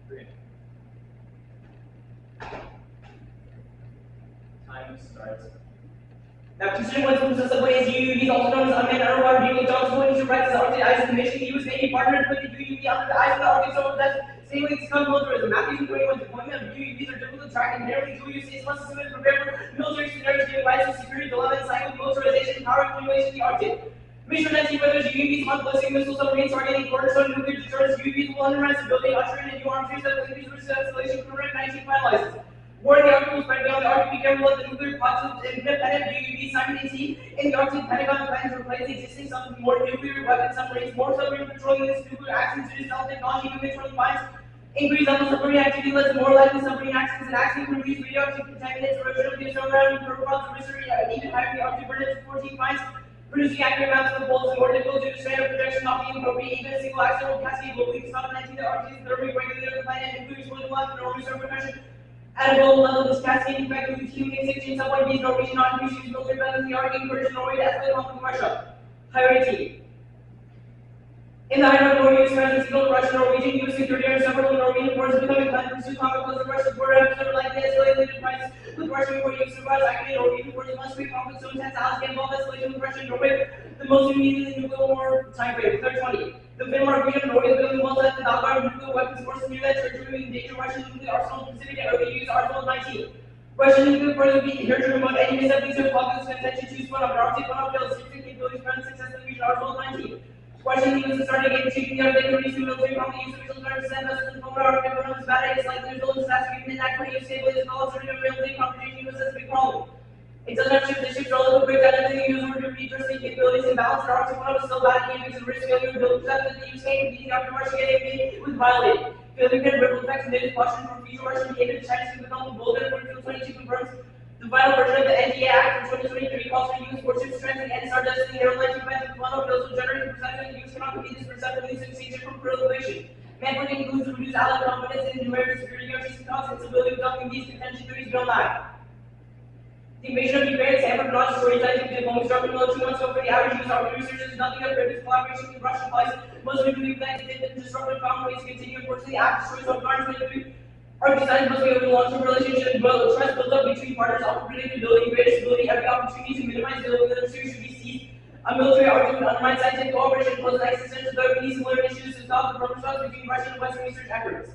3. Time starts. Now, considering what the subway is UUVs, also known as unmanned underwater vehicle jobs, going to rise as Arctic ice and mission, the US Navy partnered with the UUV under the ice of the Arctic Zone that's sailing to come militarism. Matthews and 21 deployment of UUVs are difficult to track and inherently two states must assume and prepare for military scenarios given rise to security dilemma and cycle militarization, power accumulation in the Arctic. Mission 19, whether it's UUVs on ballistic missile submarines targeting cornerstone nuclear deterrence, UUVs will undermine stability, ushering in new arms race that will increase risk of escalation. Correct 19 finalizes. Warning the Arctic will spread beyond the Arctic. Be careful of the nuclear pods and independent UUV simultaneously. In the Arctic, Pentagon plans to replace the existing some more nuclear weapon submarines. More submarine patrolling this nuclear accidents due to stealth technology, nuclear patrolling finds. Increased level of submarine activity leads to more likely submarine accidents and accidents from release radioactive contaminants, erosion of the ozone layer, and profiles of mystery, even higher the Arctic burden 14 finds. Producing accurate maps of the poles is more difficult due to standard projection not being appropriate. Even a single accidental cascade will lead to stop 19 the Arctic is thermally regulated on the planet, including exploding lava and normal reserve pressure. At a global level, this cascade effect leads to human extinction. Subway bees, Norwegian non-increasing military battles in the Arctic, encouraging Norway to escalate conflict with Russia. Priority. In the height of Norway, expansion signal Russian, Norwegian, US security and several Norwegian forces becoming planned to pursue conflict close to Russia's border episode like the escalated crisis with Russia before US survives. Activated Norwegian forces must create conflict so intense allies get involved escalation with Russia and Norway. The most immediately nuclear war time frame, 2020. The Denmark region of Norway is building well less than Algar nuclear weapons forces near that territory in danger Russian nuclear arsenal Pacific and early use Arsenal 19. Russian nuclear forces will be here to remote any missteps of populous contention to spun up Arctic one of failed system capabilities present success in the region Arsenal 19. Russian units are starting to get cheating the Arctic release military from the use of missiles to send vessels and former Arctic weapons bad ideas like there's no disaster given inadequate use stability as well as certain real estate confrontation with a big problem. It doesn't have ships, the ships relative breakdown everything used for retracing capabilities and balance. The Arctic one was still bad and gives a risk failure to build that the use came beating after Russia getting with violated. Failure can ripple effects and data caution from future Russian behavior. The Chinese can become bolder and 22 confirms. The final version of the NDA Act from 2023 calls for use warships strengthening and start destiny airline defense with one of those will generate perception and use cannot compete this perception use exchange from proliferation. Manfred includes reduced allied confidence in numerical security guarantees and costs and stability without these contention theories don't lie. The invasion of Ukraine is hampered not just storytelling to diplomacy structure below 2 months ago for the average use of researchers nothing but previous collaboration with Russian policy. Most of believe that it did disrupt found ways to continue. Unfortunately, after destroys of guards 23. Our design must be over the long-term relationship, but trust built up between partners, offer predictability, greater stability, every opportunity to minimize the industry should be seized. A military argument undermines scientific cooperation, poses existential threat, we need similar issues to stop the problem shots between Russian and Western research efforts.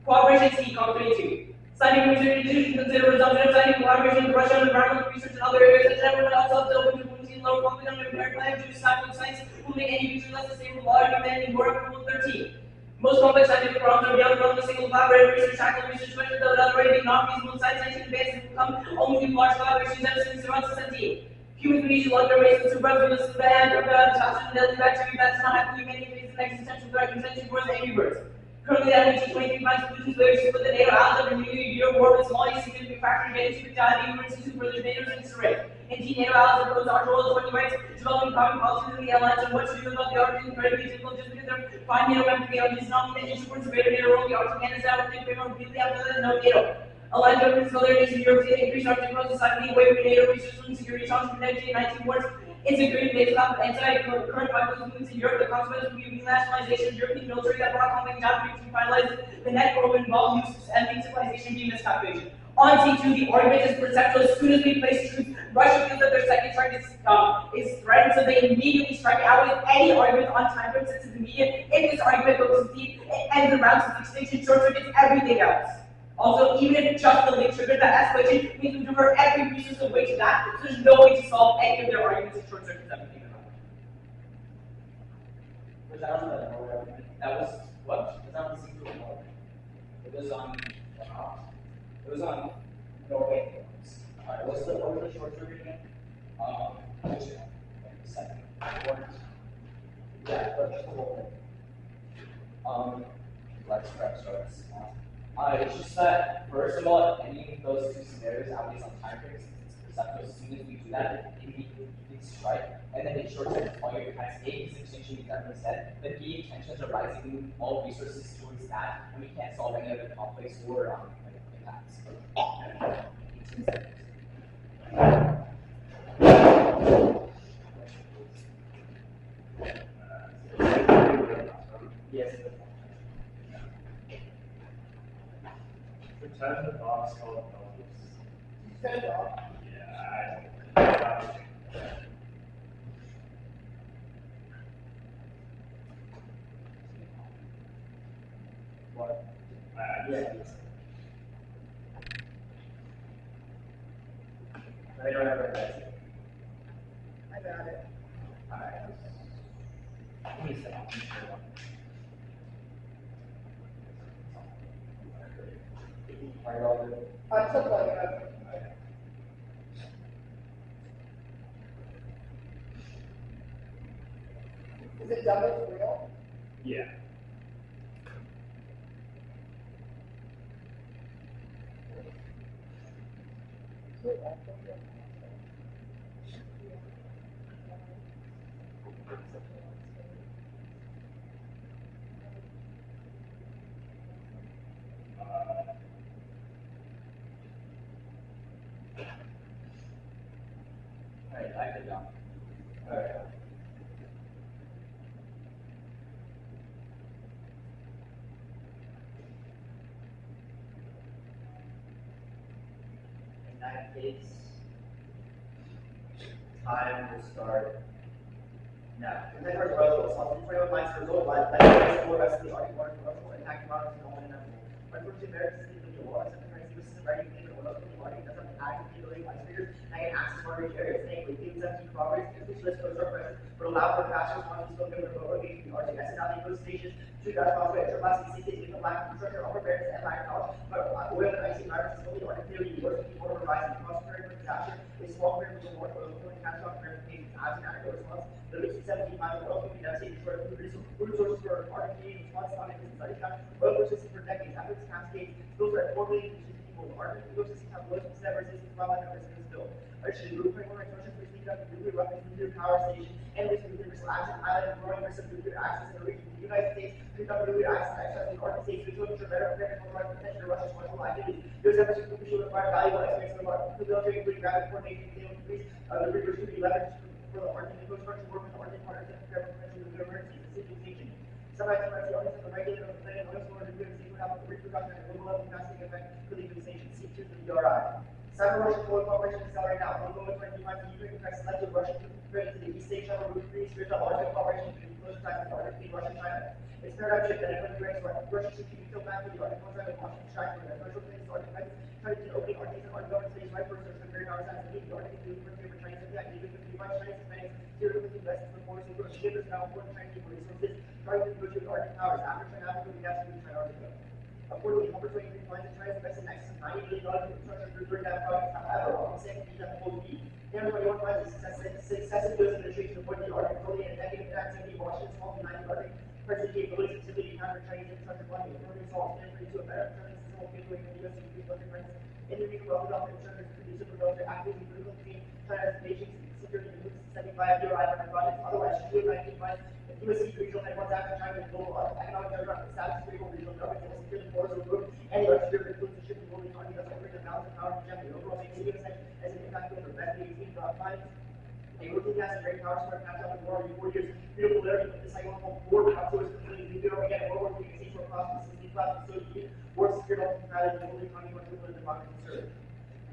Cooperation is key, COP22. Scientific research institutions consider resumption of scientific collaboration with Russia on environmental research in other areas, such as everyone else up to open to policy, lower conflict on nuclear plans due to science will make any future less sustainable law and humanity more equitable. 13. Most complex scientific problems are beyond the realm of a single collaborative research cycle. Research questions that would otherwise be not feasible in science advances will come only through large collaborations ever since 2017. Human species love their race and superbugs with the band of toxins and deadly bacteria that's not happening many faces an existential threat contention towards angry birds. Currently, the MIT 23 finds solutions layers to put the NATO islands under new Euro war with small significant factory getting to fatality and institute further NATO's in disarray. Indeed, NATO allies oppose our role as voting rights, developing common policies in the alliance on what to do about the Arctic incredibly difficult just because they're fine NATO members of the Arctic does not mean that each supports a greater NATO role. The Arctic man is out of the framework repeatedly after that no NATO. Allied governments tell their nations Europe to increase Arctic growth society away from NATO research and security challenges from NSD 19 wars. Integrated based off of anti-current populist movements in Europe, the consequence will be renationalization of European military that brought conflict down to finalize the net world involved use and civilization being miscalculation. On T2, the argument is perceptual. As soon as we place truth, Russia feels that their second target is threatened, so they immediately strike out with any argument on time frame since it's immediate. If this argument goes deep, it ends the round since extinction short circuits everything else. Also, even if just the link triggered that escalation, we can divert every resource away to that, so there's no way to solve any of their arguments and short circuits everything else. Was that on the Norway argument? That was what? Was that on the secret war? It was on it was on Norway. Alright, what was the short circuit again? Second. Yeah, but just the whole thing. Let's prep start this. It's just that, first of all, any of those two scenarios, at least on time frames, it's perceptible. As soon as we do that, it immediately strike, and then it short circuits all your attacks. A is extinction, as everyone said, but B, tensions are rising, all resources towards that, and we can't solve any other conflicts or attacks. 18 seconds. Yes. Pretend the box called Elvis. Pretend a dog. Yeah, What? Yeah. I don't have it. I got it. Alright. Give me a second. Are you all good? I'm still plugging it up. Is it dumb as real? yeah. Alright, I could jump. Alright. In that case, time will start now. The network was also 21 lines for gold, like the whole rest of the article and attacking models and all in that. Unfortunately, American system of the law, something like this is writing in or local party doesn't actively relate my figures. I can access more rich areas, namely, gives empty properties, which list goes up present, but allow for faster response to spoken with remote location, RTX, and now the those stations, 2,000 miles away, extra class, cities, with the black infrastructure, upper barracks, and black knowledge, but oil and icy environments is only artificially worse than people horizon, cross-current for disaster, is small current for more oil, and catastrophic verification, as an adequate response, the reach 17 miles of oil can be devastating short of food resources for Argentinian response on it, study time, oil persisted for decades, after its cascades, those are 4 million people, Argentine ecosystems have low percent resistance, wildlife and risk spill. Actually, group framework resources for speak up nuclear weapons, nuclear power station, and risk nuclear missile access, island, and growing risk of nuclear access in the region. The United States picked up nuclear access in the Arctic states, which will ensure better preparedness for potential Russia's wonderful activities. U.S. efforts to should require valuable experience from the military, including rapid coordination and naval increase. The rigors should be leveraged for the Arctic Coast Guard to work with the Arctic partners to prepare for potential nuclear emergencies. The situation. Sometimes the Arctic the regulator of the planet, oil storage, and nuclear safety without the reproduction and global level capacity effect for the utilization. See to the DRI. Cyber Russian oil cooperation accelerate now. One moment when defines the Ukraine effects led to Russian credit to the East Asia Channel Route 3, spiritual large cooperation between close ties with the Arctic between Russia and China. It's paradigm shift that everyone agrees Russia should be killed back with the Arctic contract with Washington strike for that. Commercial things, Arctic rights, trying to opening Arctic and Arctic government space right first, so very power science and the Arctic is doing for Chinese and that even if you find Chinese finance, zero with investments for force and growth. Shippers now important Chinese resources, trying to negotiate with Arctic powers. After China, Africa, we have to do China Arctica. Accordingly, number 23 finds that China invested in excess of $90 billion in infrastructure to bring down projects. However, on the second piece, that will be. Number 21 finds that successive U.S. administration avoided the Arctic fully and negative activity in Washington, small to 90 Arctic present capabilities specifically counter Chinese infrastructure funding. According to Saul, stand to a better Chinese system will give way to the U.S. to increase budget rights in the region well developed infrastructure to produce a developed activity critical between China's nations security and 75 year IMF projects. Otherwise, July 19 finds that U.S. regional headquarters after China and global economic turnaround established critical regional governments and will secure the borders of the group and the arts security includes the shift in global economy that's offering the balance of power and gender. Overall, makes the U.S. as an impact over best 18 finds a working gas and great power square catch up in war every 4 years. Beautiful polarity with the cycle called war outsourced completely nuclear again. World War III can see for cost of 60 plus so you war secured ultimate value of the global economy much more than democracy served.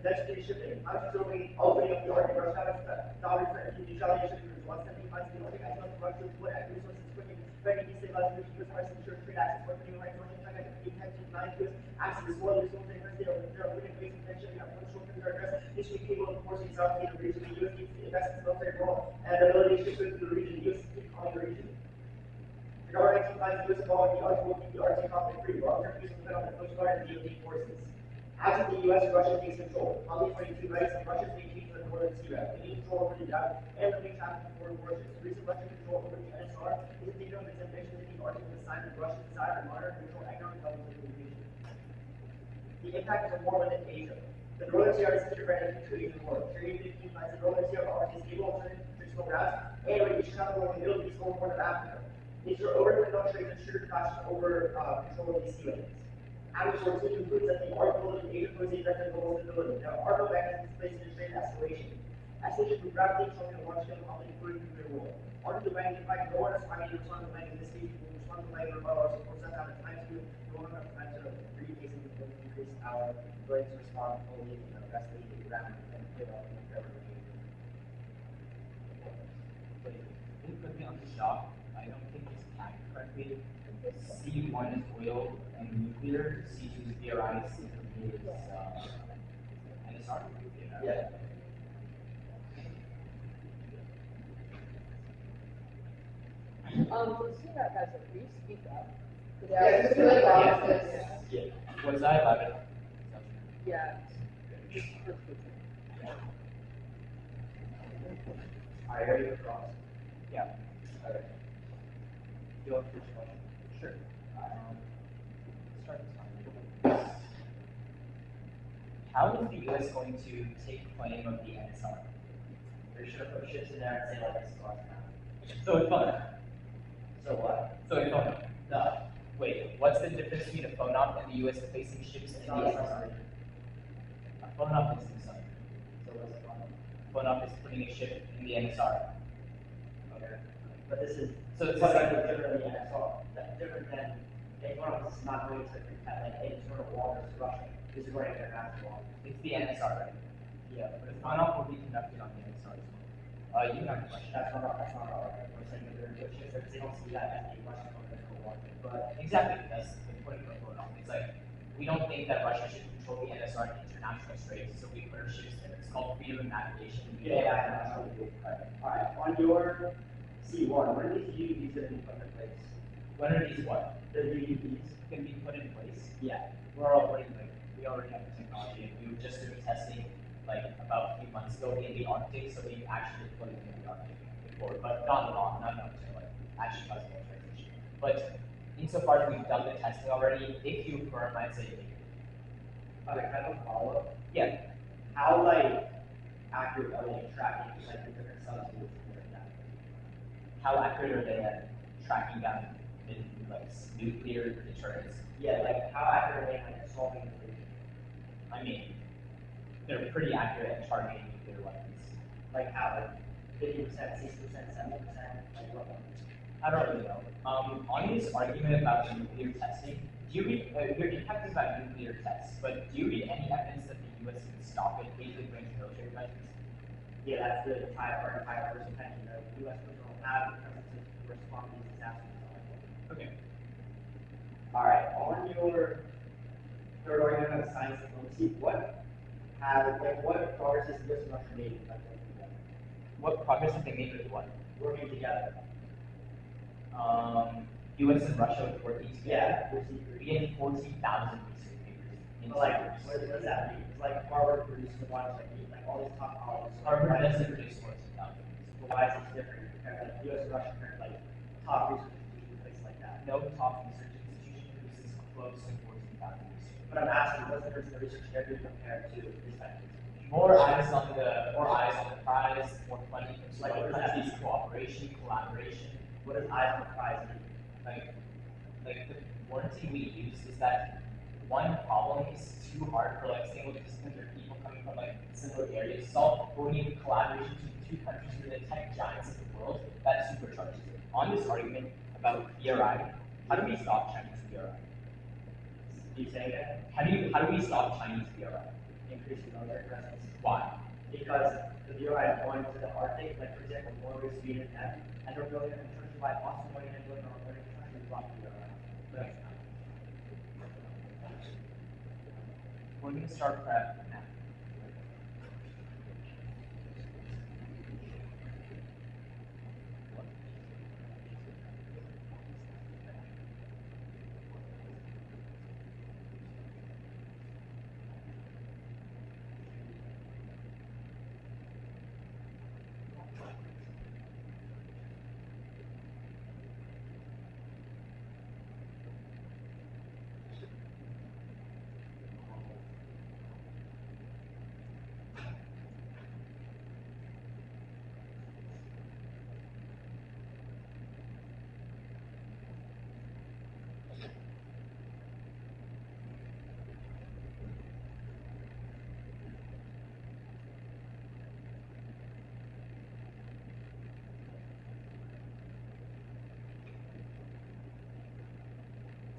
That's pretty shipping. I'm just opening up the Arctic Russia dollars for retaliation for 175 the Arctic as well as Russia would add resources quickly, ready to destabilize the U.S. price ensure trade access for new rights Russia China to be intention 9 U.S. access to war the resources and there are winning ways of tension we have one short term address this week capable of forcing South Asia region the U.S. needs to invest in military role and ability to shift into the region the U.S. keep calling the region. The government finds the U.S. involved in the Arctic will keep the Arctic conflict free while term use of on the Coast Guard and DMG forces. As of the U.S., Russia takes control. On the 22 rights, and Russia maintains the northern sea route. They control over the yacht and the main traffic of foreign warships. Recent Russian control over the NSR is a signal of its ambition to keep Arctic with a sign of Russia's desire to monitor and control economic development of the region. The impact of the war within Asia. The Northern Sea is integrated into the Asian war. Trade 15 finds the Northern Sea offers a stable alternative to traditional routes and radiation travel along the Middle East or Horn of Africa. These are over-the-middle trade and sugar clashes over control of these sea lanes. Outer sources concludes that the article of the Asian poses a direct global stability. Now, article mechanisms place in trade escalation. Escalation would rapidly show in a large-scale conflict, including nuclear war. Article banking, in fact, no one is finding to respond to banking. In this case, will respond to banking or set out a time to no one enough time to read cases with increased power, brakes respond fully, rest the ground, and clear off the fairway. Wait, really quickly on the shop, I don't think it's tagged correctly. C1 is oil and nuclear, C2 is DRI, C3 is NSR. Yeah. The CNET has a free speak up. Yeah, just feel like boxes. Yeah. Was I allowed it? Yeah. Are you ready for cross? Yeah. Okay. You want the first question? Sure. Start the time. How is the US going to take claim of the NSR? They should have put ships in there and say like it's cross now. So it's fun. So what? So it's fun. No. Wait, what's the difference between a phone op and the US placing ships in It's the not NSR? A phone op is in the sun. So what's the problem? Phone op is putting a ship in the NSR. Okay. But this is So it's like like different than that's different than Epsilon is not going to like internal waters to Russia. This is going international waters. it's the NSR, right? Yeah. But the phone op will be conducted on the NSR as well. You have a question. That's not right. We're saying that they're good ships because they don't see that as a Russian internal water. But Exactly, that's the point of the phone op. It's like, we don't think that Russia should control the NSR in international straits, so we put our ships there. It's called freedom of navigation. that's what we do. Alright. On your C1, when are these UUVs going to be put in place? When are these what? The UUVs. Can be put in place? Yeah. We're already like, we already have the technology, and we were just doing testing like about a few months ago in the Arctic, so we actually put it in the Arctic before, but not long, not enough to like actually cause a transition. But insofar as we've done the testing already, if you affirm, I'd say maybe. Okay, kind of follow up. Yeah. How like accurate are they tracking like the different substances like that? How accurate are they at tracking down like nuclear deterrence? Yeah, like how accurate are they like solving the problem? I mean, they're pretty accurate at targeting nuclear weapons. Like how? Like 50%, 60%, 70%? Like what? I don't really know. On this argument about nuclear testing, do you read, you're talking about nuclear tests, but do you read any evidence that the U.S. can stop it, basically brings military measures? Yeah, that's the entire first intention. The U.S. don't have the presence to respond to these disasters. Okay. Alright, on your third argument about science diplomacy, what progress has the U.S. and Russia made in like working together? What progress have they made with what? Working together. U.S. and Russia working together. Yeah, your secret. We had 14,000 research papers in Like, papers. what does that mean? It's like Harvard producing a bunch like all these top colleges. Harvard Why is doesn't it- produce 14,000. But why is it different compared to like U.S. and Russia compared to like top research institutions, places like that? No top research institution produces close to 14,000 research. But I'm asking, what's the difference in the research they're doing compared to this type of institution? More eyes on the prize, more funding from Like, what other does that countries, mean? cooperation, collaboration. What does eyes on the prize mean? Like the warranty we use is that one problem is too hard for like single disciplines or people coming from like similar areas to solve, but we need collaboration between two countries who are the tech giants of the world that supercharges it. On this argument about BRI, how do we stop Chinese BRI? Do you say that? How do we stop Chinese BRI? Increasing military presence? Why? Because the BRI is going to the Arctic, like for example, Norway, Sweden, and they're building a country by also going and building our own country to block the BRI. We're going to start prep now.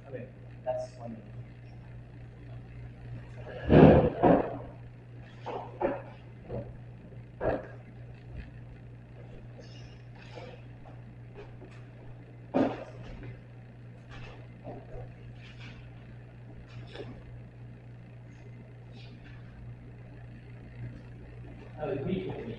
Okay, that's 1 minute. Agree with me.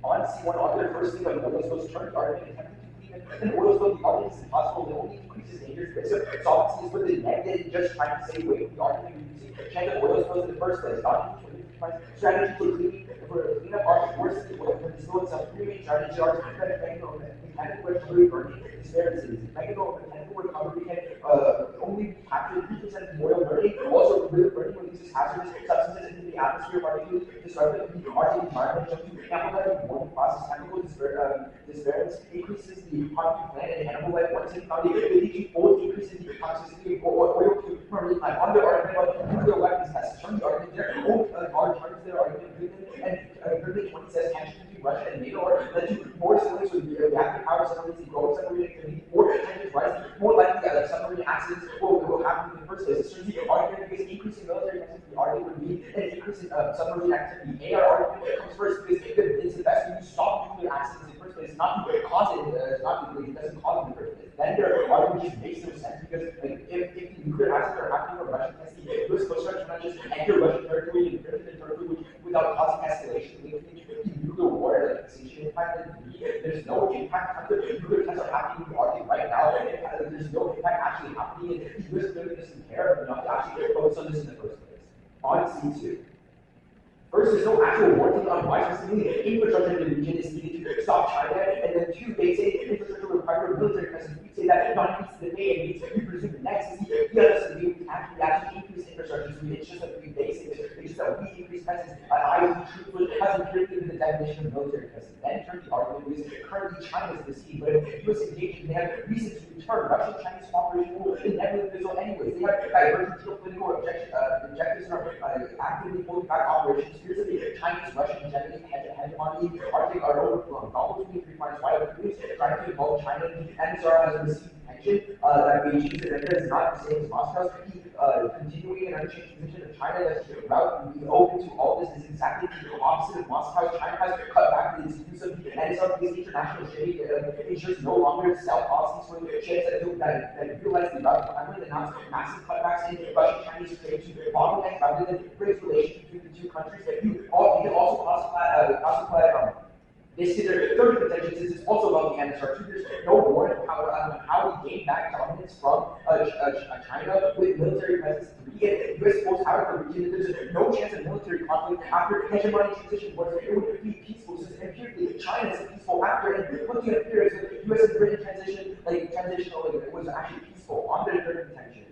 On C1 author, first thing like oil spills turn the argument attempting to clean it, and oil spill the argument is impossible, it only increases dangerous risk of solvency is with the negative, just trying to save weight from the argument you're using, check the oil spills in the first place, not strategy for clean up argument, worse than oil, for distill itself, three-main strategy are to prevent mechanical recovery burning disparities. Mechanical recovery can only be captured 3% of oil burning, also burning releases hazardous substances into the atmosphere, particularly disruptive to the Arctic environment, to amplify the warming process, chemical disparity increases the harmful plant and animal life once it found the ability to both increase the toxicity of oil to marine life. On the argument about nuclear weapons tests, turn the argument there, turns their argument and Britain 20 says tensions between Russia and NATO are led to more submarines with reactor power submarines and growing submarine activity, more tensions rising, more likely that submarine accidents will happen in the first place. It turns the argument because increasing military activity, the argument would be an increase in submarine activity. AR argument comes first because it's the best when you stop nuclear accidents in the first place, not to cause it, it doesn't cause it in the first place. Then their argument just makes no sense because like, if the nuclear accidents are happening when Russia testing, US Coast Guard cannot just enter Russian territory and infringe the territory without causing escalation. Nuclear war, like extinction impact, there's no impact. Nuclear tests are happening in the Arctic right now. There's no impact actually happening, and the US really doesn't care enough to actually focus on this in the first place. On C2. First, there's no actual warranty on why specifically infrastructure in the region is needed to stop China, and then two, they say infrastructure will require military presence. We say that not increase the pay and needs to be presumed next is the other we actually increase infrastructure, so it's just that we basic, it's just that we increase presence, i.e. troops hasn't created the definition of military presence. Then turn the argument is currently China is the sea, but if US engagement, they have reason to return. Russian-Chinese cooperation will inevitably fizzle anyways. They have divergent geopolitical objectives and are actively pulling back operations. Here's the Chinese, Russian, hegemony, Arctic are over Gulf between 3 points wide open, trying to involve China. NSR has received attention that Beijing's agenda is not the same as Moscow's. Continuing an unchanged position of China that's route be open to all this is exactly the opposite of Moscow. China has cut back its use of NSR because international trade ensures no longer sell policies for the ships that utilize the route. Kremlin announced massive cutbacks in Russian-Chinese trade to bottleneck rather than raise relations between the two countries. You can also classify this to their third contention, since it's also about the NSR. There's no warrant on how we gain back dominance from China with military presence. The US force out of the region. There's no chance of military conflict after hegemony transition was it would be peaceful. Since empirically China is peaceful after, and looking at here is the US and Britain transition, it was actually peaceful on their third contention.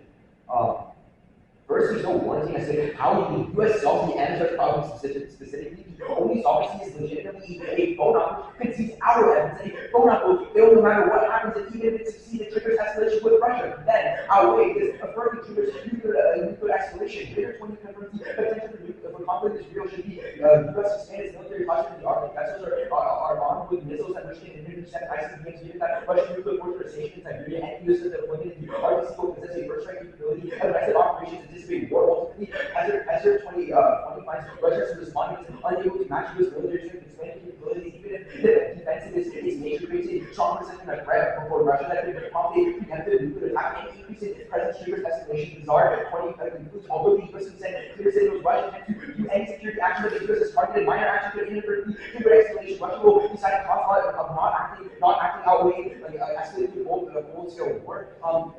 First, there's no warranty. I say how the U.S. solves the NSR problem specifically. The only solvency is legitimately a phone up could seize our evidence. And a phone up will fail no matter what happens, and even if it succeeds, it triggers escalation with Russia. Then our way is affirming triggers nuclear escalation. Later, 20 confirms the potential for conflict is real. Should be U.S. expand its military posture in the Arctic. Vessels are armed with missiles that which can intercept ICBMs. Given that Russian nuclear forces are stationed in Siberia and U.S. deployment in the Arctic Sea will possess a first strike capability and arrested operations. War ultimately, as their 20 finds Russia's responding is unable to match US military strength and expanding capabilities, even if the defensive is nature creates a strong resistance and threat for Russia that could prompt a preemptive nuclear attack and increase its presence triggers escalation. Bizarre 20 concludes although the US can send clear signals Russia can do any security action that the US has targeted minor action could inadvertently trigger escalation. Russia will decide cost of not acting outweigh escalate to full-scale war. And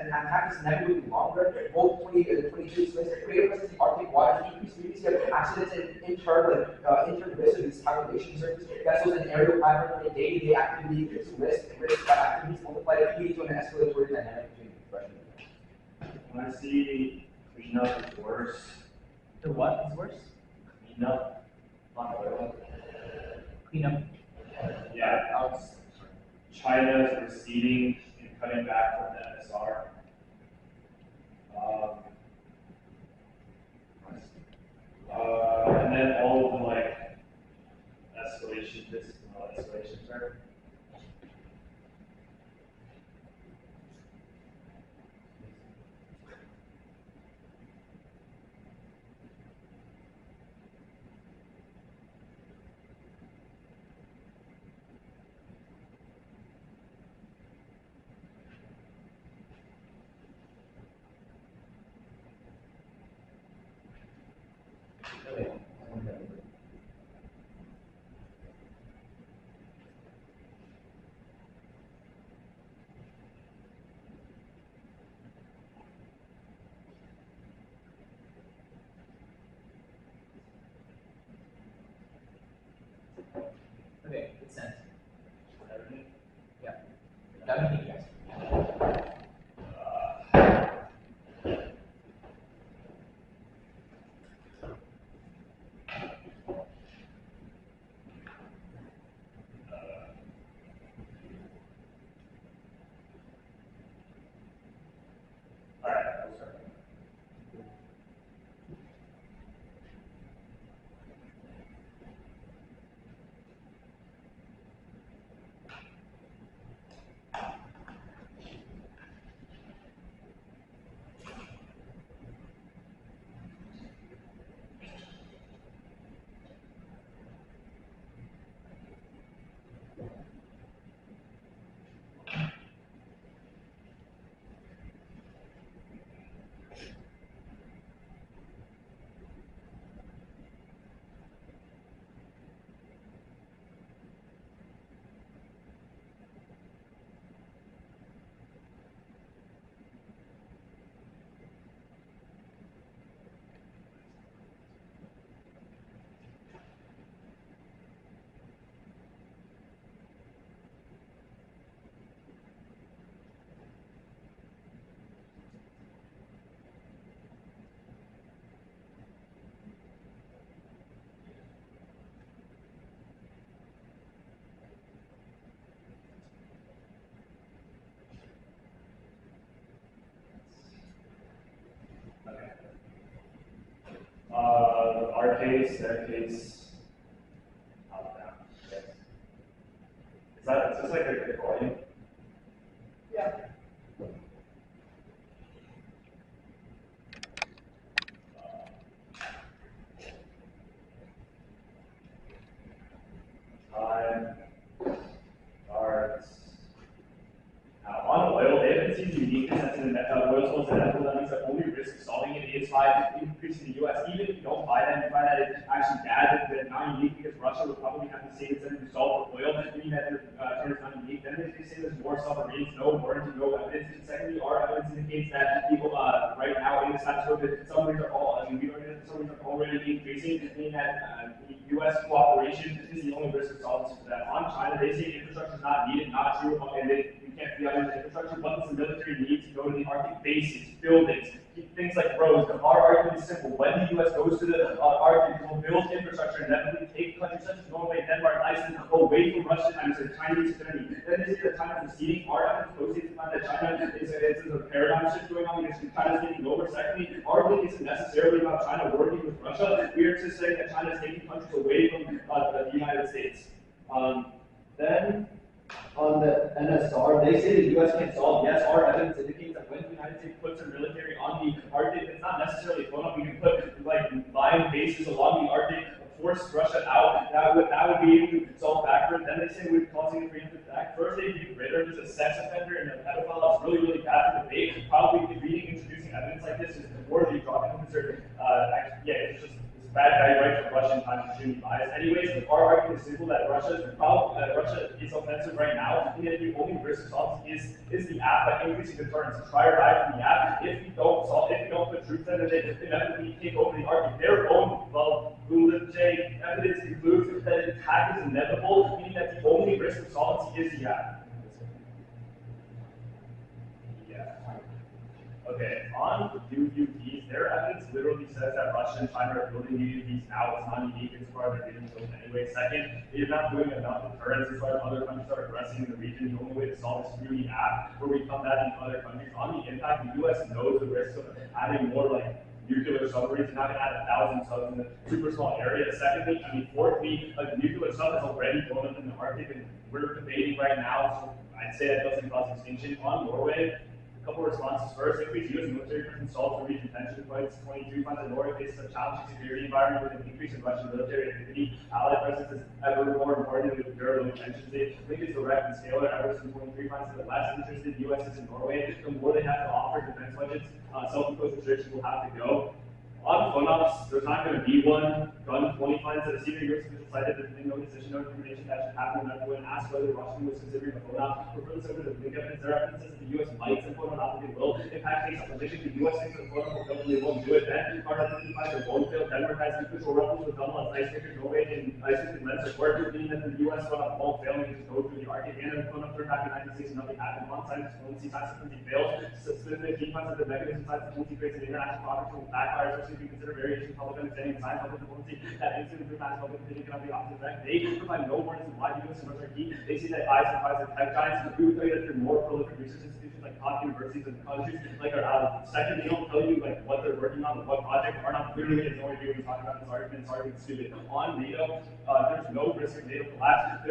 attack is never really longer. Both 22 explains that greater presence in Arctic waters increased frequency of accidents and intern risk of these calculation surface vessels and aerial pattern and day-to-day activity risk activities multiplied leading to an escalatory dynamic between Russia and When I see cleanup is worse, The what is worse? cleanup on oil. Cleanup. Yeah, China is receding and cutting back from the NSR. their case, up, down. Yes. Is this like a good volume? Yeah. Time, starts. Now, on oil, they haven't seen the uniqueness that's in oil spills and that means the only risk of solving it is by increasing the U.S. Even if you don't buy that, you find that it's actually bad, that it's not unique because Russia would probably have the same incentive to solve for oil, meaning that their turn is not unique. Then they say there's more submarines, no warranty, no evidence. And secondly, our evidence indicates that people right now in this episode, that submarines are all, we already know that submarines are already increasing, meaning that the U.S. cooperation is the only risk of solvency for that. On China, they say infrastructure is not needed, not true, and we can't be under the infrastructure, but the military needs to go to the Arctic bases, buildings, things like roads. Our argument is simple. When the U.S. goes to the Arctic, will build infrastructure and then we take countries such as Norway, Denmark, Iceland away from Russia and it's a Chinese enemy. Then they say that China is receding. Our efforts go to find that China is a paradigm shift going on because China is taking over. Secondly, our link isn't necessarily about China working with Russia. We are just saying that China is taking countries away from the United States. Then on the NSR, they say the U.S. can solve. Yes, our evidence indicates that when the United States puts their military on the Arctic, it's not necessarily a up. We can put like line bases along the Arctic, force Russia out. That would be able to solve backward. Then they say we're causing a preemptive attack. First, they view Ritter as a sex offender and a pedophile. It's really, really bad for debate. Probably reading, introducing evidence like this is worthy of dropping them. It's just. Bad guy right for Russian time extremely biased. Anyways, our argument is simple that Russia is offensive right now, and that the only risk solved is the app by increasing deterrence. Try or die from the app. If we don't put troops in, then they inevitably take over the Arctic. Their own J evidence concludes that an attack is inevitable, meaning that the only risk of solvency is the app. Okay, on UUVs, their evidence literally says that Russia and China are building UUVs now. It's not unique as far as they're getting built anyway. Second, they're not doing enough deterrence as far as other countries are aggressing in the region. The only way to solve is through the app, where we come that in other countries. On the impact, the U.S. knows the risks of adding more like nuclear submarines. You're not going to add 1,000 subs in a super small area. Secondly, fourthly, a nuclear sub is already blown up in the Arctic, and we're debating right now. So I'd say that doesn't cause extinction. On Norway, a couple of responses. First, increased U.S. military presence solves the region tension points. 22 finds that Norway faces a challenging security environment with an increase in Russian military activity. Allied presence is ever more important with very low tensions. They link is direct and scalar. Everson 23 finds that the less interested the U.S. is in Norway, the more they have to offer defense budgets. Self-imposed restrictions will have to go. On phone-ups, there's not going to be one. Gun 20 finds that a senior U.S. official cited that no decision, no determination that should happen when asked whether Washington was considering a phone-up. For further over the link evidence, there are evidences that the U.S. might send phone-up, not that it will. Impact case of position, the U.S. thinks the phone-up will definitely won't do it. Then, Carter 55 that won't fail. Denmark has new control rebels with Donald as icebreakers, Norway and Iceland lend support, meaning that the U.S. phone-up won't fail and just go through the Arctic. And then the phone-up turned back in 1960, nothing happened. On science fluency, science fluency fails. Specifically, he finds that the mechanism science fluency creates an international progress will backfire, especially if you consider variation public understanding of science, public diplomacy, that instant through mass public opinion can have the opposite effect. They provide no warnings of why the U.S. and Russia are key. They see that bias applies to tech giants. We would tell you that through more prolific research institutions like top universities and countries like our second, they don't tell you like what they're working on, what projects are not clearly it's only doing talking about this argument. It's argument stupid. On NATO, there's no risk of NATO collapse.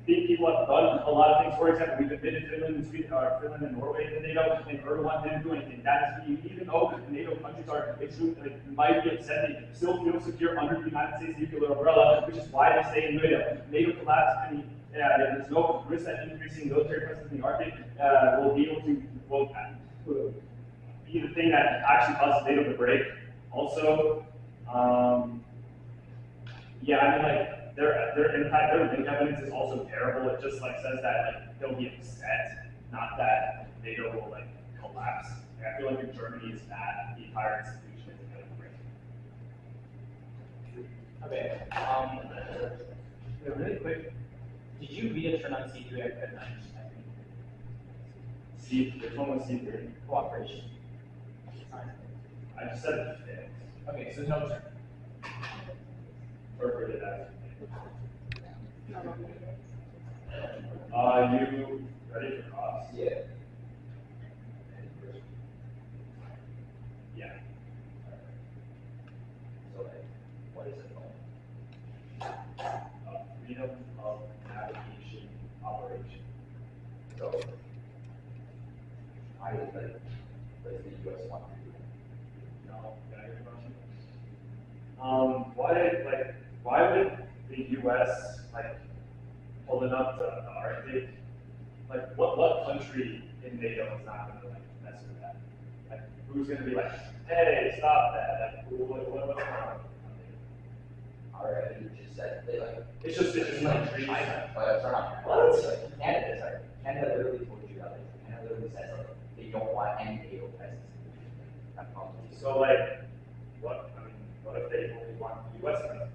People have done a lot of things. For example, we've admitted Finland and Sweden, Finland and Norway to NATO, and Erdogan didn't do anything. That is, even though the NATO countries are might be upset, they still feel secure under the United States nuclear umbrella, which is why they stay in NATO. NATO collapse, there's no risk that increasing military presence in the Arctic will be able to be the thing that actually causes NATO to break. Also, their impact, their link evidence is also terrible. It just says that they'll be upset, not that NATO will collapse. I feel like if Germany is bad, the entire institution is going to break. Okay. Really quick, did you read a turn on C3 at 9? Which one was C3? Cooperation. I just said it fixed. Okay, so no turn. Or did that? You ready for cross? Yeah. Yeah. So why would the U.S. pulling up the Arctic? Like, what country in NATO is not going to mess with that? Like, who's going to be like, hey, stop that? Like, what's wrong? Alright, you just said, It's just like trees. China, but they're not. What? Canada, sorry. Canada literally told you that. Canada literally says they don't want any NATO presence. So what if they only want the U.S. presence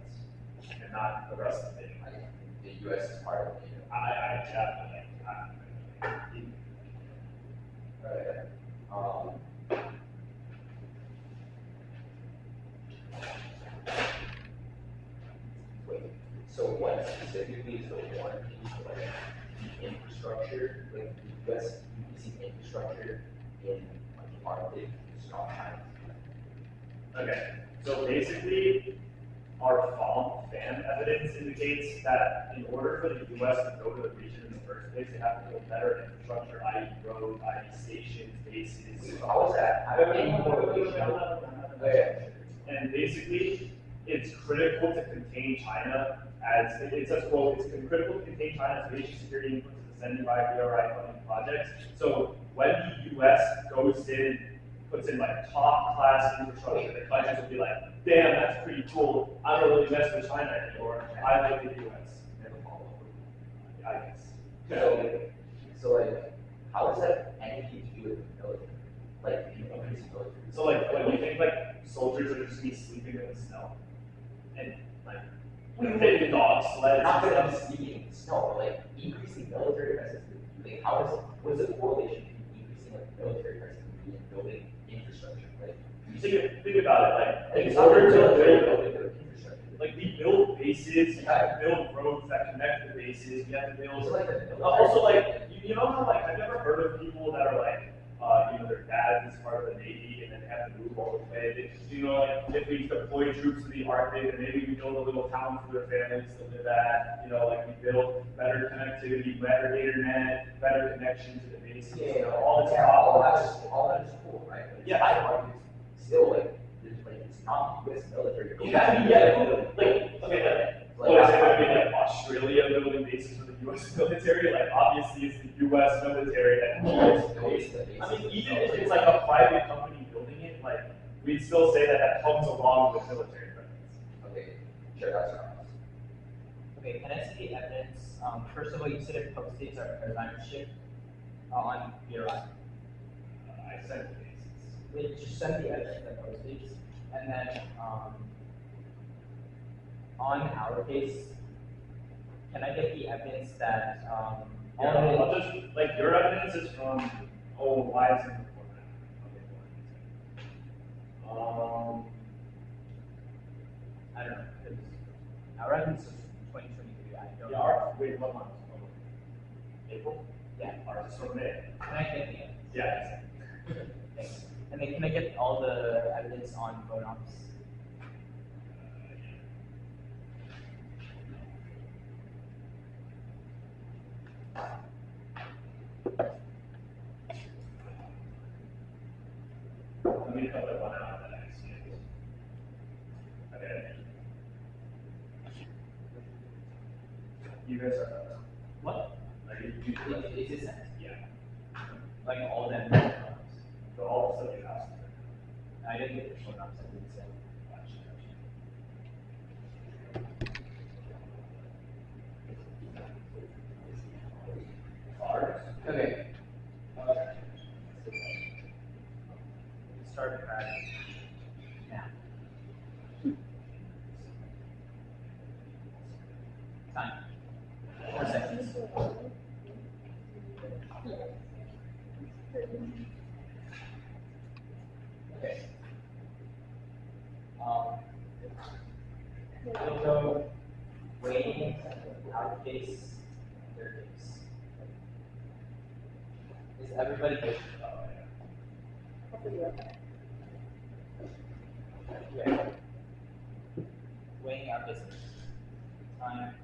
and not the rest of the NATO? The U.S. is part of NATO. Wait, so what specifically is the warranty for the infrastructure, the U.S. using infrastructure in the Arctic to stop China? Okay, so basically, our fan evidence indicates that in order for the U.S. to go to the region in the first place, they have to build better infrastructure, i.e. roads, i.e. stations, bases. How is that? I don't know correlation. And basically, it's critical to contain China as, it says, quote, it's critical to contain China's nation security inputs to the sending by BRI funding projects. So when the U.S. goes in, puts in top class infrastructure, the countries will be like, damn, that's pretty cool. I don't really mess with China anymore. I like the U.S. I guess. So how does that anything to do with the military? Increasing military. So when you think soldiers are just be sleeping in the snow and taking dog sleds. Not going to sleeping in the snow, increasing military presence. What is the correlation between increasing military presence and building infrastructure? Think about it. It's In order to not build, infrastructure. we build bases, you have to build roads that connect the bases. You have to build. It's Also, you know how have you ever heard of people that are their dad is part of the Navy and then they have to move all the way. If we deploy troops to the Arctic and maybe we build a little town for their families to live at, we build better connectivity, better internet, better connection to the bases, all this stuff. All that is cool, right? Yeah. I argue still it's not U.S. military. Australia building bases for the U.S. military, obviously it's the U.S. military that builds the bases. I mean, even if it's a private company building it, we'd still say that comes along with military presence. Okay, sure, that's right. Okay, can I see the evidence? First of all, you said if post dates are a paradigm shift on BRI. I sent the bases. Wait, just send the evidence of post dates, and then on our case, can I get the evidence that I'll just your evidence is from why is it before that? I don't know, because our evidence is 2023. I don't know. Wait, what month? April? Yeah. Ours is from May. Can I get the evidence? Yeah. Thanks. And then can I get all the evidence on photons? Let me cut that one out that I see it. Okay. You guys are What? Is it sent? yeah. All the evidence? So all the stuff you asked. I didn't get the photons. I didn't send. Ours? Okay. Start crashing. Now. Time. 4 seconds. Okay. We'll go waiting, our case, their case. Is everybody good? Yeah. Weighing our business. Time.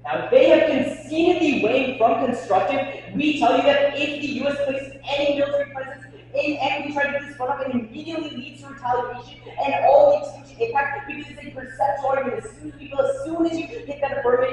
Now, they have conceded the weighing from constructive. We tell you that if the U.S. places any military presence And we try to do this phone up, and immediately leads to retaliation and all the extinction impact because it's a perceptual argument. As soon as you hit that affirm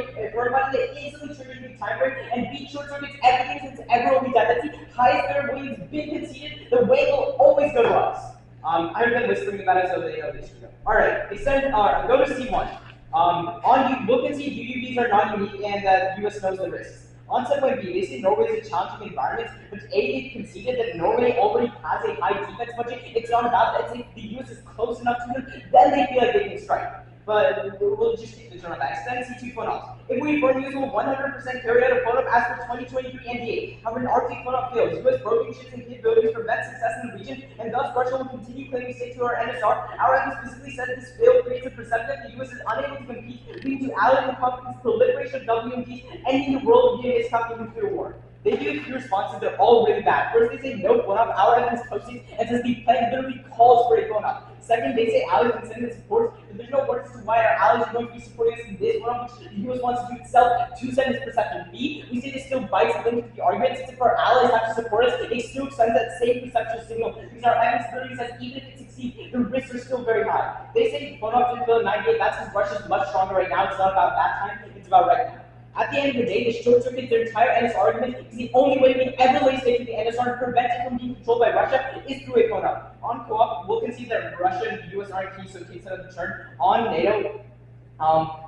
button, it instantly triggers the time break and beat short circuits everything since everyone will be dead. That's the highest bidder Williams been conceded. The way will always go to us. I've been whispering about it so they know this. Alright, go to C1. We'll concede UUVs are not unique and that US knows the risks. On step point B, they say Norway is a challenging environment, but A, they conceded that Norway already has a high defense budget. It's not about that. It's if the US is close enough to them, then they feel like they can strike. But we'll just take the turn on that. Extend C2 phone-ups. If we affirm US will 100% carry out a phone-up as per 2023 NDA, however, an Arctic phone-up fails, US broken ships and capabilities prevent success in the region, and thus Russia will continue claiming stake to our NSR. Our evidence specifically says this fail creates a perception that the US is unable to compete, leading to allied incompetence, proliferation of WMDs, ending the world via miscalculated nuclear war. They give three responses, they're all really bad. First, they say no phone-up, our evidence posting, and says the plan literally calls for a phone-up. Second, they say allies and sending support, but there's no words as to why our allies are going to be supporting us in this one, which the US wants to do itself to send its perception. B, we say this still bites the link to the argument, since if our allies have to support us, it still sends that same perceptual signal, because our evidence literally says even if it succeeds, the risks are still very high. They say phone up to fill 98, that's because Russia's much stronger right now, it's not about that time, it's about right now. At the end of the day, the short circuit their entire NS argument is the only way we can ever lay stake to the NSR and prevent it from being controlled by Russia is through a phone-up. On co-op, we'll concede that Russia and the US aren't key, so it takes out the turn. On NATO,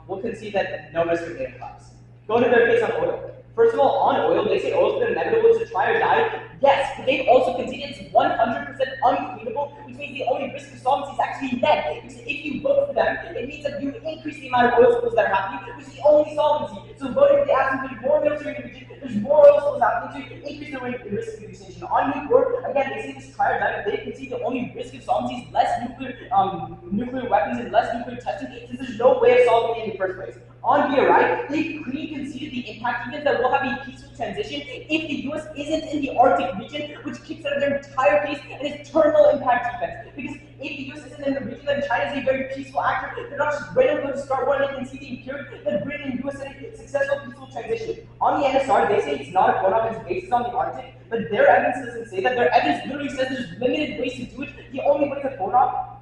we'll concede that no risk of NATO collapse. Go to their case on oil. First of all, on oil, they say oil's been inevitable to try or die. Yes, but they've also conceded it's 100% uncleanable, which means the only risk of solvency is actually net. Because if you vote for them, it means that you increase the amount of oil spills that are happening, which is the only solvency. So voting for the absence of more military in the region, there's more oil spills happening, so you increase the risk of extinction. On nuclear, again, they say this try or die, but they concede the only risk of solvency is less nuclear weapons and less nuclear testing, since there's no way of solving it in the first place. On BRI, they clearly conceded the impact even that we'll have a peaceful transition if the US isn't in the Arctic region, which kicks out their entire case and its terminal impact defense. Because if the US isn't in the region, then China is a very peaceful actor. They're not just randomly going to start one and concede the impurity, then Britain and US in a successful peaceful transition. On the NSR, they say it's not a phone-up, it's based on the Arctic, but their evidence doesn't say that. Their evidence literally says there's limited ways to do it. The only way to phone-up,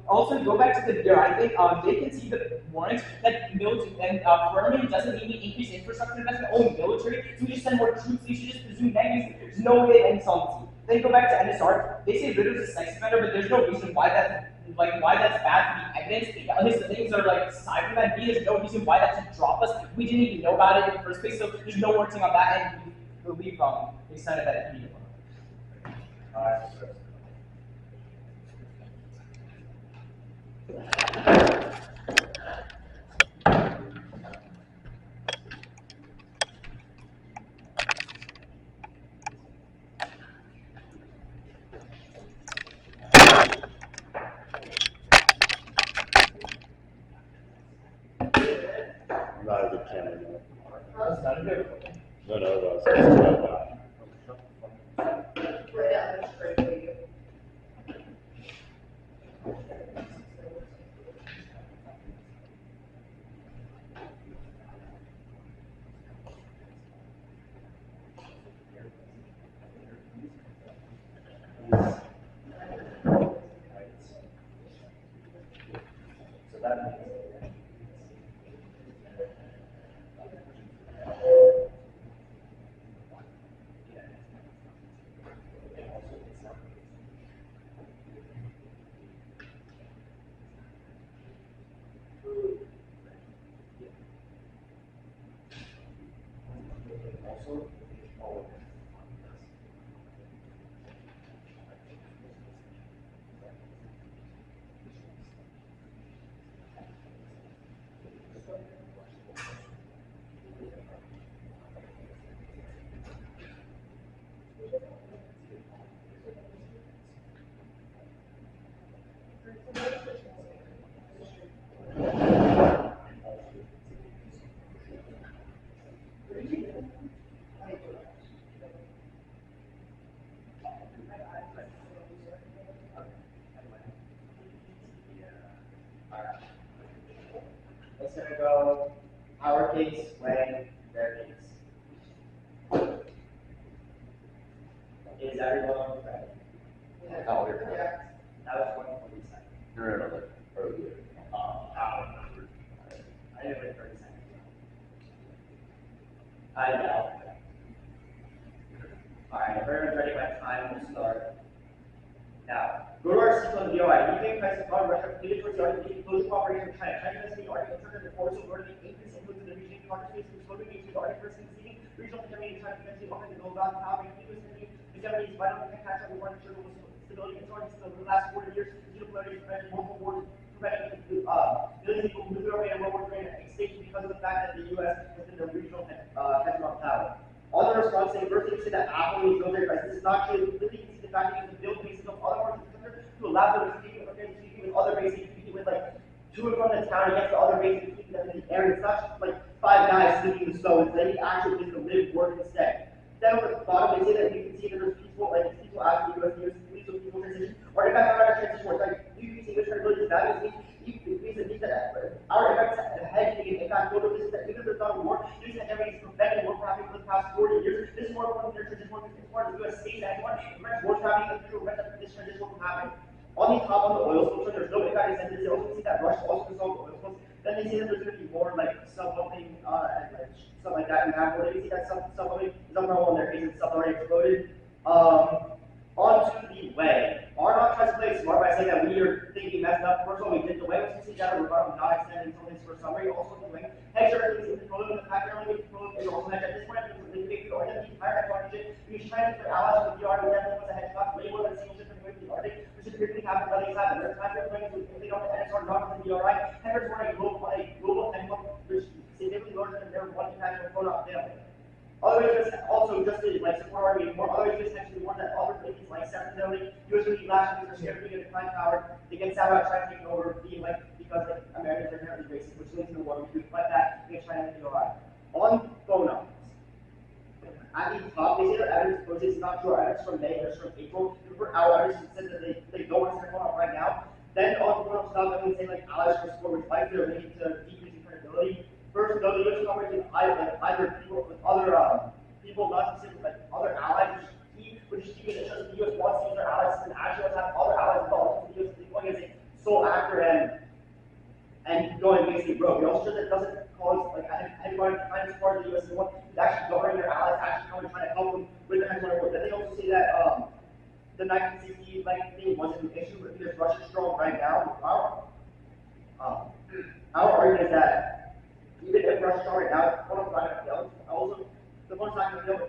also, go back to the BRI thing. They can see the warrants that military and firming doesn't mean we increase infrastructure investment, only military. So we just send more troops. You should just presume negatives. There's no way to end solvency. Then go back to NSR. They say Ritter's a sex offender, but there's no reason why that's bad for the evidence. At least the things are like aside from that. B, there's no reason why that should drop us. We didn't even know about it in the first place, so there's no working on that, and we believe they decided that it can be done. Not a good camera, no. That's not a good one. No, that's not. It's going to go our case when their case. Is everyone ready? Go to our article on the DOI. UK prices on Russia completed towards the argument closure cooperation with China. China does the argument in terms of the force of ordering increase influence in the region, countries which slowly leads to the argument for conceding regional hegemony and China potentially offering the global power and US and the Japanese vital to catch up with one ensure global stability and authority over the last 40 years. Geopolitics prevented multiple wars, preventing millions of people from moving away in World War III and extinction because of the fact that the US has been the regional hegemon power. On the response, they first say that Apple needs military crisis. This is not true. Really, you can see the fact that the build bases of other parts of the country to allow them to speak with other bases, competing with like to and from the town against the other bases, keeping them in the area. It's not just like 5 guys sleeping in stones. They need actual places to live, work, and stay. Then on the bottom, they say that you can see that there's people like people after the US police or people transition, or in fact, not a transition where it's like you can see which credibility is values. Our effects ahead in fact global business that even if there's not a war, this hegemony is preventing war trafficking for the past 40 years. This is more important than their transition war because it's part of the US state that anyone prevents war trafficking and prevent this transition war from happening. On the top on the oil spills, there's no impact incentives. They also see that Russia also controls oil spills. Then they see that there's going to be more like submarine and like stuff like that. You have where they see that submarine is up on their case and stuff already exploded. Onto the way. Are not trying to play smart by saying that we are thinking messed up. First of all, we did the way, which is data rebuttal, not extended until this first summary. Also, the way. Hedge is in control of the fact that only control is also hedge. At this point, because they make the Arctic entire hedge partnership, because China for allies with the Arctic definitely was a hedge cost way more than a single ship from the Arctic, which is typically happened by these happen. There's time for playing with they don't have NSR not with the DRI. Hedgers were a global hedge fund, which is significantly larger than their one impact on photon family. Other ways also just to like support our meeting more. Other ways tend to be one that other things like secondarily, US really last year scared being a decline power. They get Saudi trying to take over, being like because like Americans are inherently racist, which leads to the war. We do fight that against China and the DRI. On phonon. At the top, they say their evidence poses not true. Evidence from May, evidence from April. For our evidence said that they don't want to send phonon right now. Then on phonon stuff, I would say like allies for score with life, they're leading to decreasing credibility. First, though, the U.S. cooperation with either people with other people, not specific, like other allies, which is key, which shows the U.S. wants to use their allies and actually have other allies involved. The U.S. is going as a sole actor and going basically rogue. It also shows that it doesn't cause like anybody trying to support the U.S. is actually governing their allies, actually coming trying to help them with the hegemonic war. Then they also say that the 1960 thing wasn't an issue, but because Russia's strong right now, our argument is that even if Russia's strong right now, the not going to fail. Also, the one's not going to fail.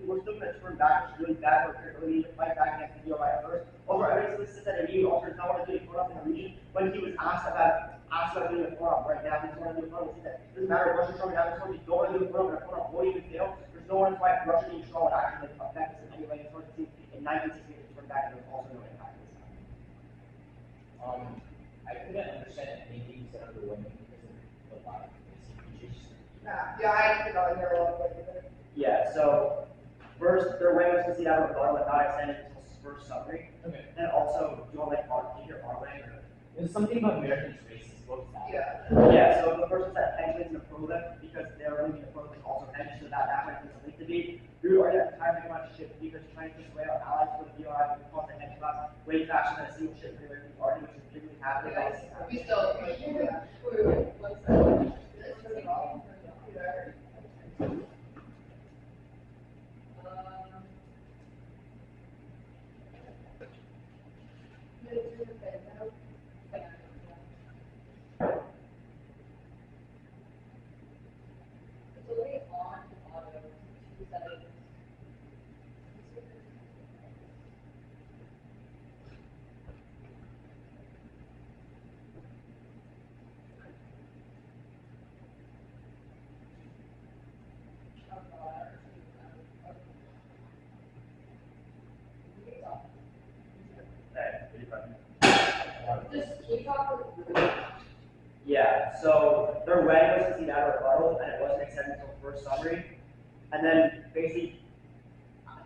We're still going to turn back, which is really bad. We're really need to fight back against the DRI at first. Also, evidence lists that immediate alternatives not want to do a photon in the region. When he was asked about doing a photon right now, he just want to do a photon. We see that it doesn't matter if Russia's strong right now. He don't want to do a photon, but a photon won't even fail. There's no one why Russia being strong would actually affect us in any way. It's hard to see in 1960 it turned back and there was also no impact this time. I couldn't understand anything you said on the women because of the bottom. Yeah, I actually got here a lot of places. Yeah, so first, their way was to see that rebuttal and not extend it until first summary. Okay. And also, do you want like our way or? There's something about Americans racist. What was that? Yeah. Yeah, so the first was that hedge in the prolix because they're really the prolix also hedge, so that might be something to be. We were already at the time pretty much shift because trying to sway our allies for the DRI would cause the hedge class way faster than a single ship anywhere from the party, which is really happening. We still, wait, one second. This is wrong. Yeah, so their way was to see that rebuttal, and it wasn't extended until first summary. And then basically,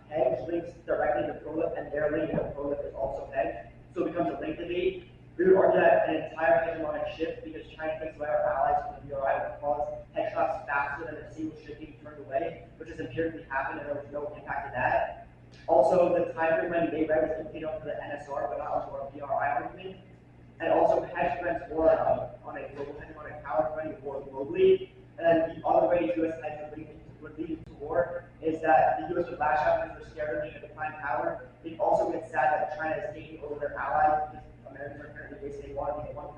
hedge links directly to prolix, and their link to prolix is also hedge. So it becomes a link debate. We would argue that an entire hegemonic shift, because China takes away our allies from the DRI, would cause hedge shots faster than a single ship being turned away, which has empirically happened, and there was no impact of that. Also, the time frame when they read was implicated for the NSR, but not on the DRI argument. And also, hedge prevents war on a global hegemonic power, preventing war globally. And the other way the U.S. hedge would lead to war is that the U.S. would lash out because they're scared of being a declined power. They also get sad that China is taking over their allies.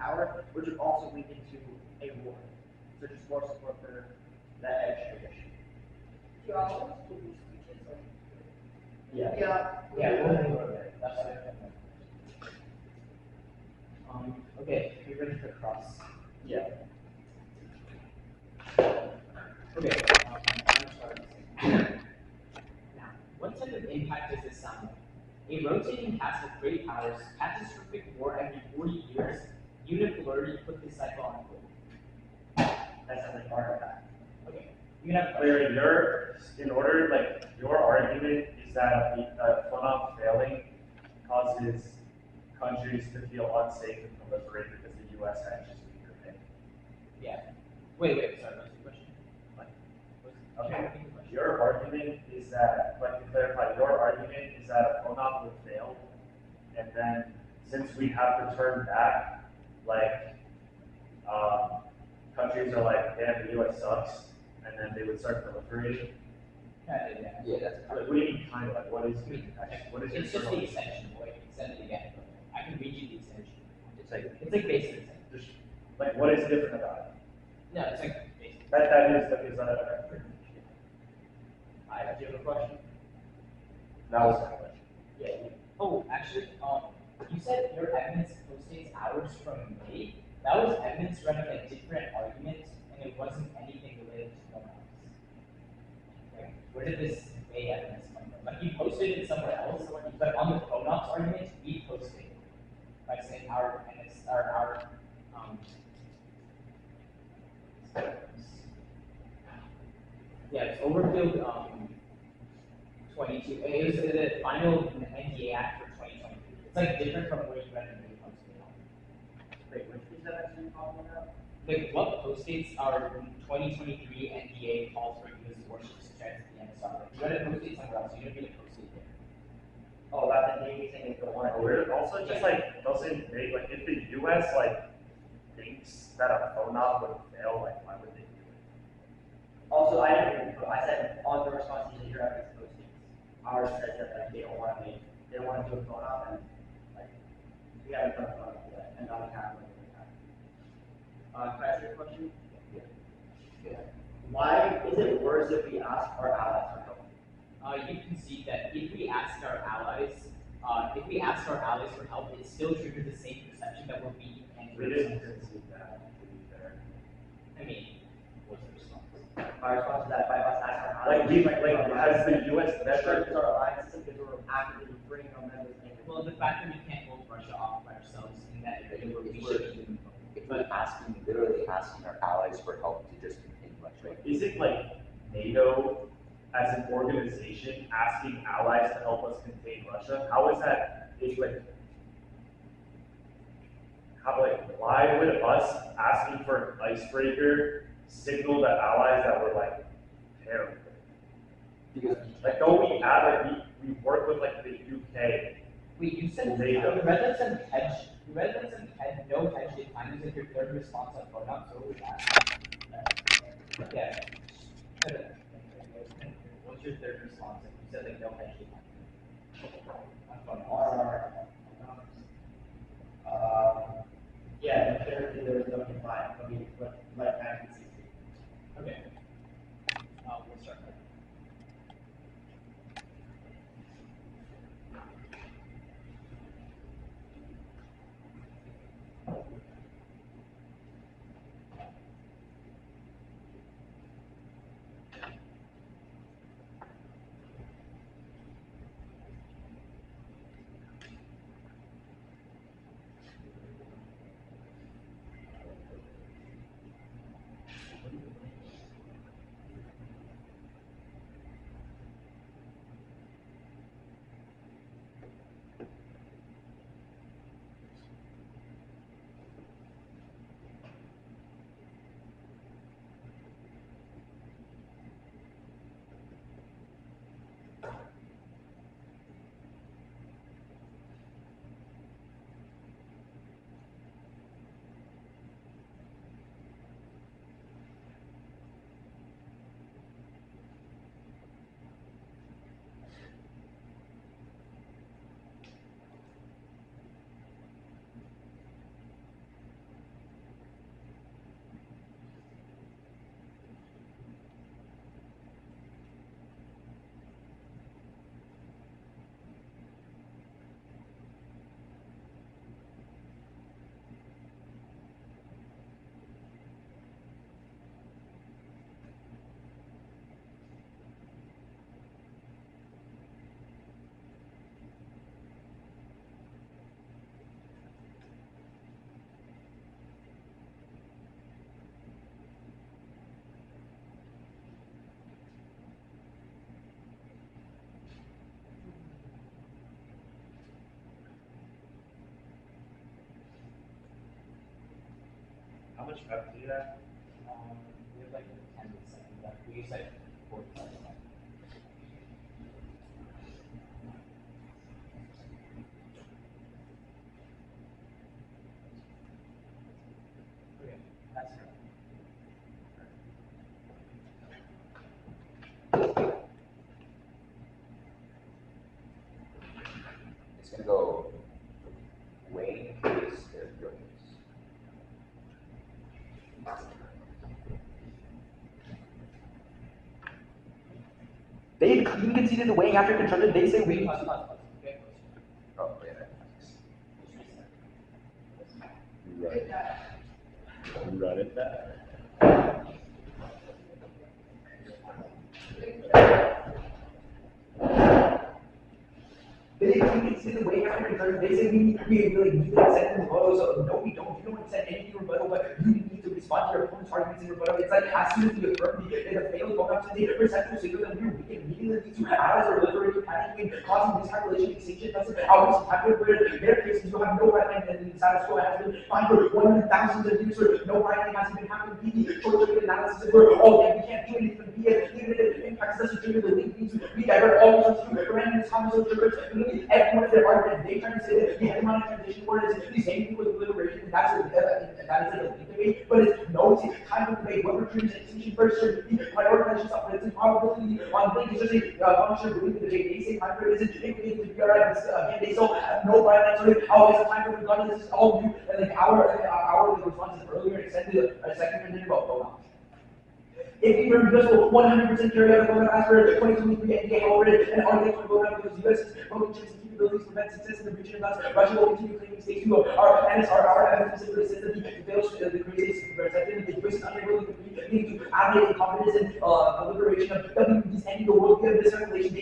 power, which would also lead into a war. So just more support for that edge tradition. Do you always do these speeches or? Yeah. Yeah, we'll move over there. That's it. Okay, you ready for cross? Yeah. Okay, I'm starting. Now, what type of impact does this sound like? A rotating cast with great powers, catastrophic war every 40 years, unipolarity put this cycle on hold. That sounds like heart attack. Okay, you can have a Wait, your argument is that a phonon failing causes countries to feel unsafe and proliferate because the U.S. hedges weaker pay. Yeah. Wait, sorry, what's the question? Okay. Your argument is that, to clarify, your argument is that a phonon would fail, and then since we have to turn back, countries are like, damn, the U.S. sucks, and then they would start proliferating. Yeah, that's What do you mean, kind of, what is your it's just the kernel? extension, boy. Send it again. I can read you the extension. It's like basic extension. Just, what is different about it? No, it's like basic. That is Do you have a question? that was my question. Yeah. Oh, actually, you said your evidence postdates ours from May. That was evidence running a different argument, and it wasn't anything related to pronouns. Like, where did this May evidence come from? Like, you posted it somewhere else, but on the pronouns argument, we posted it by saying our yeah, it's Overfield 22. It was the final NDA Act for 2023. It's like different from where you read the new posted on. Wait, which piece of that are you talking about? Like what postdates are 2023 NDA calls for U.S. warships to transit the NSR? You read a postate somewhere else. You didn't read a postate there. Oh, about the Navy saying it's the one. We're also just doesn't make if the U.S. thinks that a phonon would fail, why would they do it? Also, I didn't. I said on the response to your evidence postings. Ours says that they don't want to do a phone up and we haven't done a phone up yet, and not a cap. Can I ask you a question? Yeah. Why is it worse if we ask our allies for help? You can see that if we ask our allies for help, it still triggers the same perception that we're weak and We didn't concede that, to be fair. I mean, what's the response? My response to that by us asking our allies. Has the U.S. Strengthens our alliance system because we're actively bringing our members in. Well, the fact that we can't hold Russia off by ourselves in that area where we should be doing If we're literally asking our allies for help to just continue Russia. Is it NATO as an organization asking allies to help us contain Russia? How is that? Why would us asking for an icebreaker signal to allies that we're terrible? Because Don't we add we work with the UK? Wait, you said NATO. you read that some hedge. You read that some no hedge decline was like your third response on pronouns. So what was that? Yeah. What's your third response? You said no hedge decline. On pronouns. Yeah, there is no decline. Like 1960. Okay. We'll start there. How much prep do you have? We have like 10 seconds left. We use like 40 seconds left. Okay, that's right. It's gonna go Wayne case their Jones. They clean conceded the weighing after constructed. They say we. Pause. Okay. Oh, yeah. Run it. Run it back. They clean conceded the weighing after constructed. They say we really need to send rebuttal. So no, we don't. You don't want to send anything rebuttal, but you need to respond to your opponent's arguments in rebuttal. It's like as soon as we affirm the failed going up to the perceptual signal, then we can immediately to analyze or deliberate panicking and causing miscalculation, extinction. That's always happened where their cases you have no right line and the status quo has been fine for 100,000 of years where no right line hasn't been happening. The short-term analysis where oh yeah, we can't do anything. Even if it impacts us, the link needs to be divert all these random social triggers. Everyone of their argument, they try to say that the hegemonic transition word is the same thing with liberation, and that is like a link debate, but it's no, it's kind of debate. Whether trees extinction first should be prioritization of its probability on link is just a function of believing the they say time frame isn't equated to BRI, but again, they still have no right answer. How is the time frame done? This is all new, and like our responses earlier extended a second minute about pronouns. If we were just 100% carry out the program as per 2023 NDA already, and already to vote out because the U.S. voting chips and capabilities prevent success in the region, thus Russia will continue claiming stage 2 of our evidence specifically says that the fails the craziest perception, the U.S. is unable to compete, leading to advocate confidence in liberation of WPs ending the world via miscalculation.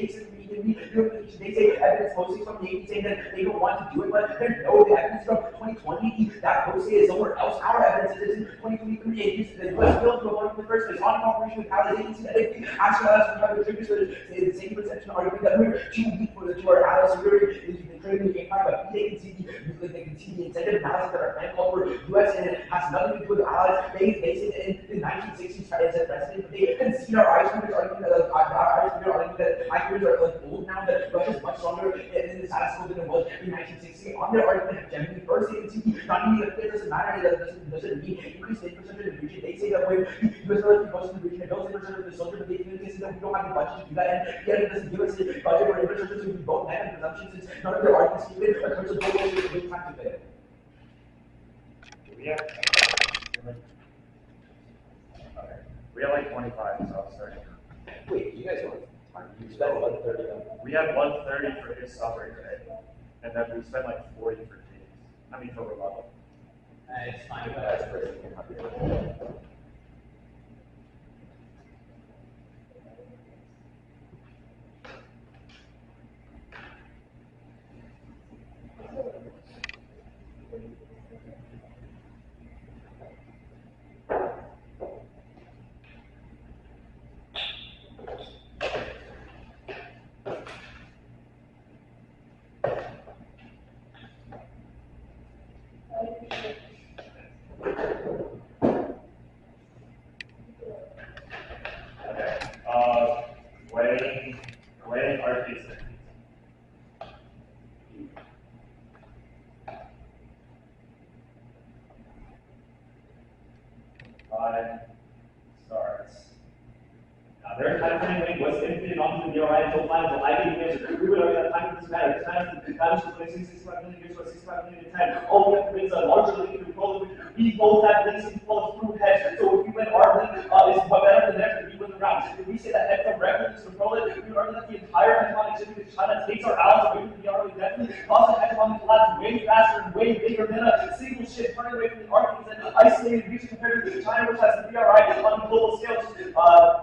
They say evidence posting from the 80s saying that they don't want to do it, but there's no evidence from 2020 that posting is somewhere else. Our evidence is in 2023, and the U.S. failed to avoid in the first place on cooperation with allies agencies that if we actually allow us to have the triggers for the same perception argument that we're too weak to our allies superior in the trading the empire, but they can see the incentive analysis that our plan called for U.S. and it has nothing to do with allies. They say that in the 1960s tried as a precedent, but they concede our Irish speakers argument that Irish speakers are like old now, that Russia is much stronger in the status quo than it was in 1960. On their argument, generally first they concede not only that it doesn't matter, it doesn't mean increased infrastructure in the region. They say that when U.S. military goes to the region, it builds infrastructure for the soldier, but they clearly say that we don't have the budget to do that, and yet it doesn't give us the budget or infrastructure to be both net and presumption, since none of their arguments keep it occurs of both ways with a time to fail. We have like 25, so sorry. Wait, you guys want time? You spent 130 on We have 130 for his suffering today, and then we spent like 40 for James. I mean, for rebuttal. it's fine. That's pretty. You can have your Weighing our cases. Five starts. Now, their time frame was infinite on the DRI until final until IB measure. We would argue that time doesn't matter. Time is the 65 million years or 65 million to 10. All we have to bring is a larger link to roll. We both have links and follow through heads. So if we win our link, is better than next, we win the round. If we say that head from regular is control it, we would argue that the entire hegemonic shift because China takes our allies away from the DRI definitely causes hegemonic collapse way faster and way bigger than a single ship turning away from the Arctic and isolated region compared to China, which has the DRI on a global scale.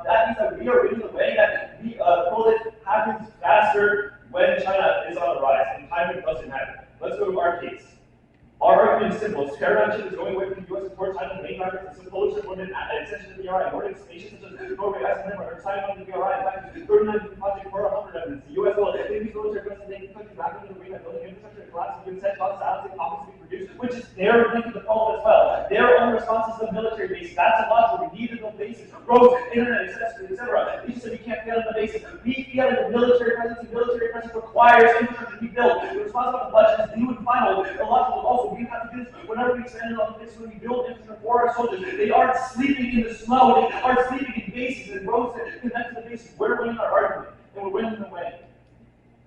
That means that we are winning the way that we it happens faster when China is on the rise and time doesn't matter. Let's go to our case. Our argument is simple. Paradigm shift is going away from the U.S. towards China. The main driver is the Polish women at an extension of the DRI. Nordic nations such as Norway, Iceland, are signing on the DRI. In fact, 39 project for 100 evidence. The U.S. will use military presence in countries back into the arena, building infrastructure, collapse, and set costs, allocating opposite use, which is their link to the phone as well. Their own responses to the military base. That's a lot where we needed those bases, roads, internet, etc. You said we can't get on the bases. We feel like the military presence and military presence requires infrastructure to be built. The response of the budget is new and final. The logical also, we have to do this whenever we expand on the bases, when we build infrastructure for our soldiers. They aren't sleeping in the snow, they aren't sleeping in bases and roads that connect to the bases. We're winning our argument, and we're winning the way.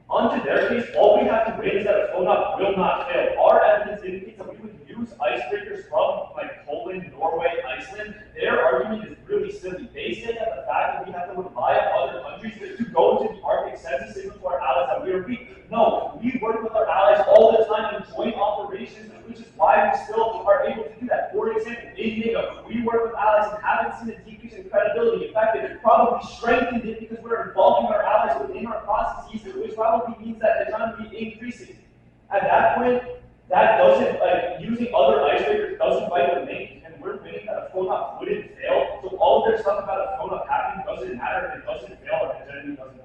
Onto their case, all we have to win is that a phone-up will not fail. Our evidence indicates that we would use icebreakers from like Poland, Norway, Iceland. Their argument is really silly. They say that the fact that we have to rely on other countries to go into the Arctic sends a signal to our allies that we are weak. No, we work with our allies all the time in joint operations, which is why we still are able to do that. For example, in NATO, we work with allies and haven't seen a decrease in credibility. In fact, it probably strengthened it because we're involving our allies within our processes, which probably means that the time will be increasing. At that point, that doesn't, like, using other icebreakers doesn't fight the link, and we're winning that a phone-up wouldn't fail. So all of their stuff about a phone-up happening doesn't matter if it doesn't fail or if the enemy doesn't know.